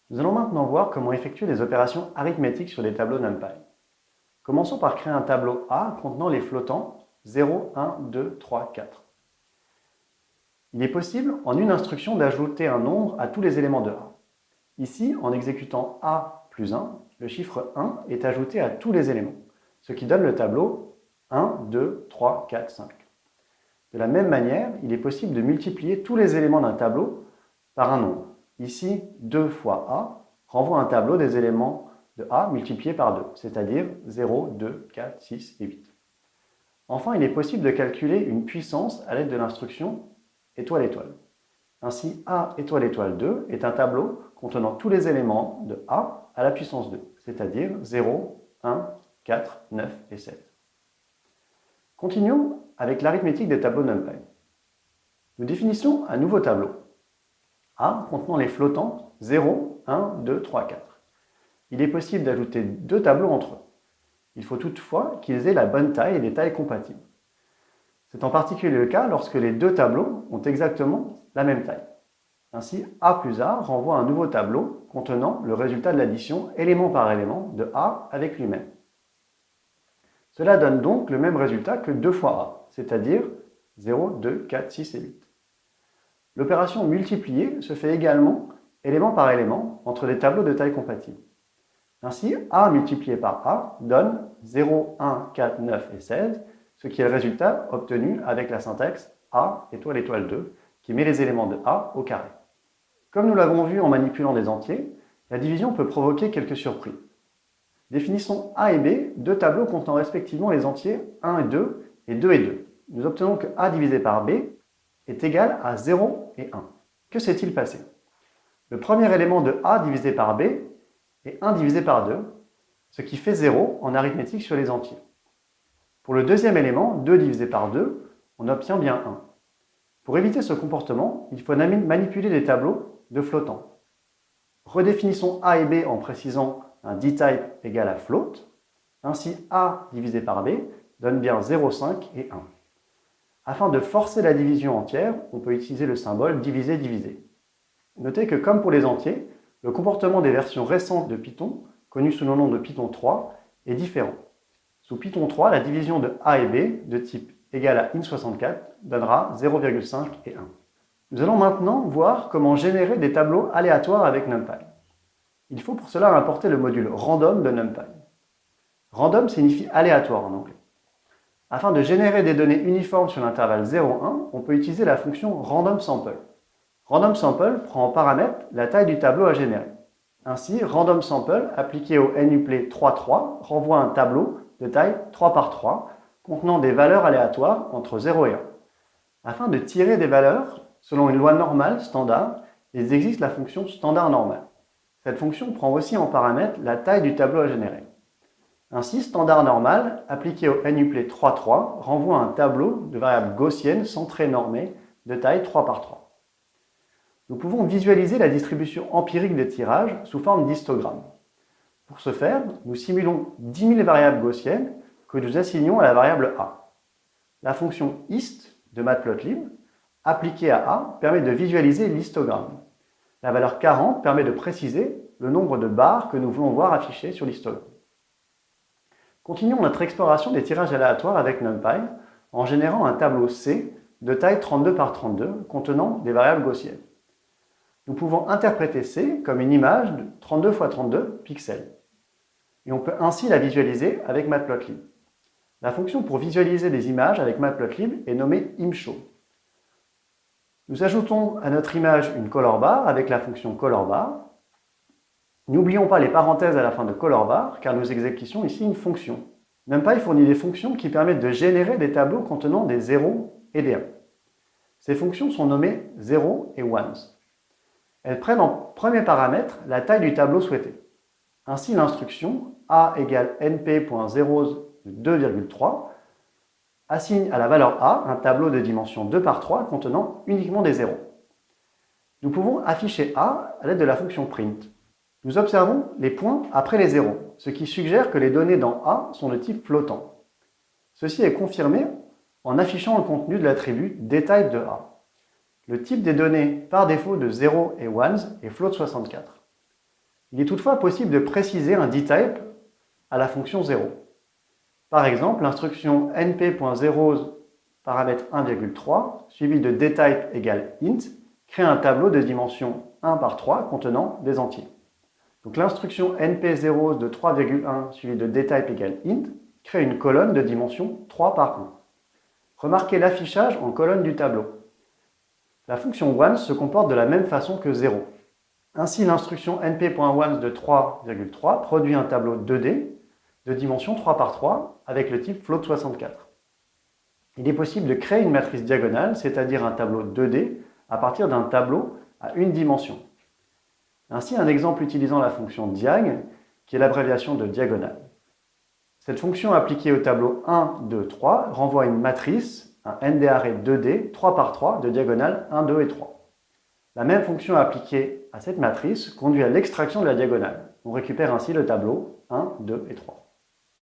Nous allons maintenant voir comment effectuer des opérations arithmétiques sur des tableaux NumPy. Commençons par créer un tableau A contenant les flottants 0, 1, 2, 3, 4. Il est possible en une instruction d'ajouter un nombre à tous les éléments de A. Ici, en exécutant A plus 1, le chiffre 1 est ajouté à tous les éléments, ce qui donne le tableau 1, 2, 3, 4, 5. De la même manière, il est possible de multiplier tous les éléments d'un tableau par un nombre. Ici, 2 fois A renvoie un tableau des éléments de A multipliés par 2, c'est-à-dire 0, 2, 4, 6 et 8. Enfin, il est possible de calculer une puissance à l'aide de l'instruction étoile étoile. Ainsi, A étoile étoile 2 est un tableau contenant tous les éléments de A à la puissance 2, c'est-à-dire 0, 1, 4, 9 et 7. Continuons avec l'arithmétique des tableaux NumPy. Nous définissons un nouveau tableau. A contenant les flottants 0, 1, 2, 3, 4. Il est possible d'ajouter deux tableaux entre eux. Il faut toutefois qu'ils aient la bonne taille et des tailles compatibles. C'est en particulier le cas lorsque les deux tableaux ont exactement la même taille. Ainsi, A plus A renvoie un nouveau tableau contenant le résultat de l'addition élément par élément de A avec lui-même. Cela donne donc le même résultat que 2 fois A, c'est-à-dire 0, 2, 4, 6 et 8. L'opération multiplier se fait également élément par élément entre des tableaux de taille compatible. Ainsi, A multiplié par A donne 0, 1, 4, 9 et 16, ce qui est le résultat obtenu avec la syntaxe A étoile étoile 2, qui met les éléments de A au carré. Comme nous l'avons vu en manipulant des entiers, la division peut provoquer quelques surprises. Définissons A et B, deux tableaux contenant respectivement les entiers 1 et 2 et 2 et 2. Nous obtenons que A divisé par B est égal à 0 et 1. Que s'est-il passé? Le premier élément de A divisé par B est 1 divisé par 2, ce qui fait 0 en arithmétique sur les entiers. Pour le deuxième élément, 2 divisé par 2, on obtient bien 1. Pour éviter ce comportement, il faut manipuler les tableaux de flottants. Redéfinissons A et B en précisant un dtype égal à float. Ainsi, A divisé par B donne bien 0,5 et 1. Afin de forcer la division entière, on peut utiliser le symbole diviser-diviser. Notez que comme pour les entiers, le comportement des versions récentes de Python, connues sous le nom de Python 3, est différent. Sous Python 3, la division de A et B de type égal à int64 donnera 0,5 et 1. Nous allons maintenant voir comment générer des tableaux aléatoires avec NumPy. Il faut pour cela importer le module random de NumPy. Random signifie aléatoire en anglais. Afin de générer des données uniformes sur l'intervalle 0,1, on peut utiliser la fonction randomSample. RandomSample prend en paramètre la taille du tableau à générer. Ainsi, RandomSample appliqué au NUPLE 3.3 renvoie un tableau de taille 3 par 3 contenant des valeurs aléatoires entre 0 et 1. Afin de tirer des valeurs, selon une loi normale standard, il existe la fonction standard normale. Cette fonction prend aussi en paramètre la taille du tableau à générer. Ainsi, standard normal, appliqué au NUPLE 3.3, renvoie un tableau de variables gaussiennes centrées normées de taille 3 par 3. Nous pouvons visualiser la distribution empirique des tirages sous forme d'histogramme. Pour ce faire, nous simulons 10 000 variables gaussiennes que nous assignons à la variable A. La fonction hist de Matplotlib, appliquée à A, permet de visualiser l'histogramme. La valeur 40 permet de préciser le nombre de barres que nous voulons voir affichées sur l'histogramme. Continuons notre exploration des tirages aléatoires avec NumPy en générant un tableau C de taille 32 par 32 contenant des variables gaussiennes. Nous pouvons interpréter C comme une image de 32 x 32 pixels. Et on peut ainsi la visualiser avec Matplotlib. La fonction pour visualiser des images avec Matplotlib est nommée imshow. Nous ajoutons à notre image une colorbar avec la fonction colorbar. N'oublions pas les parenthèses à la fin de colorbar car nous exécutons ici une fonction. NumPy fournit des fonctions qui permettent de générer des tableaux contenant des 0 et des 1. Ces fonctions sont nommées 0 et ones. Elles prennent en premier paramètre la taille du tableau souhaité. Ainsi, l'instruction a égale np.0 de 2,3 assigne à la valeur a un tableau de dimension 2 par 3 contenant uniquement des 0. Nous pouvons afficher a à l'aide de la fonction print. Nous observons les points après les 0, ce qui suggère que les données dans a sont de type flottant. Ceci est confirmé en affichant le contenu de l'attribut dtype de a. Le type des données par défaut de 0 et ones est float64. Il est toutefois possible de préciser un dtype à la fonction 0. Par exemple, l'instruction np.zeros paramètre 1,3 suivi de dtype égale int crée un tableau de dimension 1 par 3 contenant des entiers. Donc l'instruction np0 de 3,1 suivi de dtype égale int crée une colonne de dimension 3 par 1. Remarquez l'affichage en colonne du tableau. La fonction once se comporte de la même façon que 0. Ainsi, l'instruction np.once de 3,3 produit un tableau 2D de dimension 3 par 3 avec le type float64. Il est possible de créer une matrice diagonale, c'est-à-dire un tableau 2D, à partir d'un tableau à une dimension. Ainsi, un exemple utilisant la fonction diag, qui est l'abréviation de diagonale. Cette fonction appliquée au tableau 1, 2, 3 renvoie une matrice, un ND-array 2D, 3 par 3 de diagonale 1, 2 et 3. La même fonction appliquée à cette matrice conduit à l'extraction de la diagonale. On récupère ainsi le tableau 1, 2 et 3.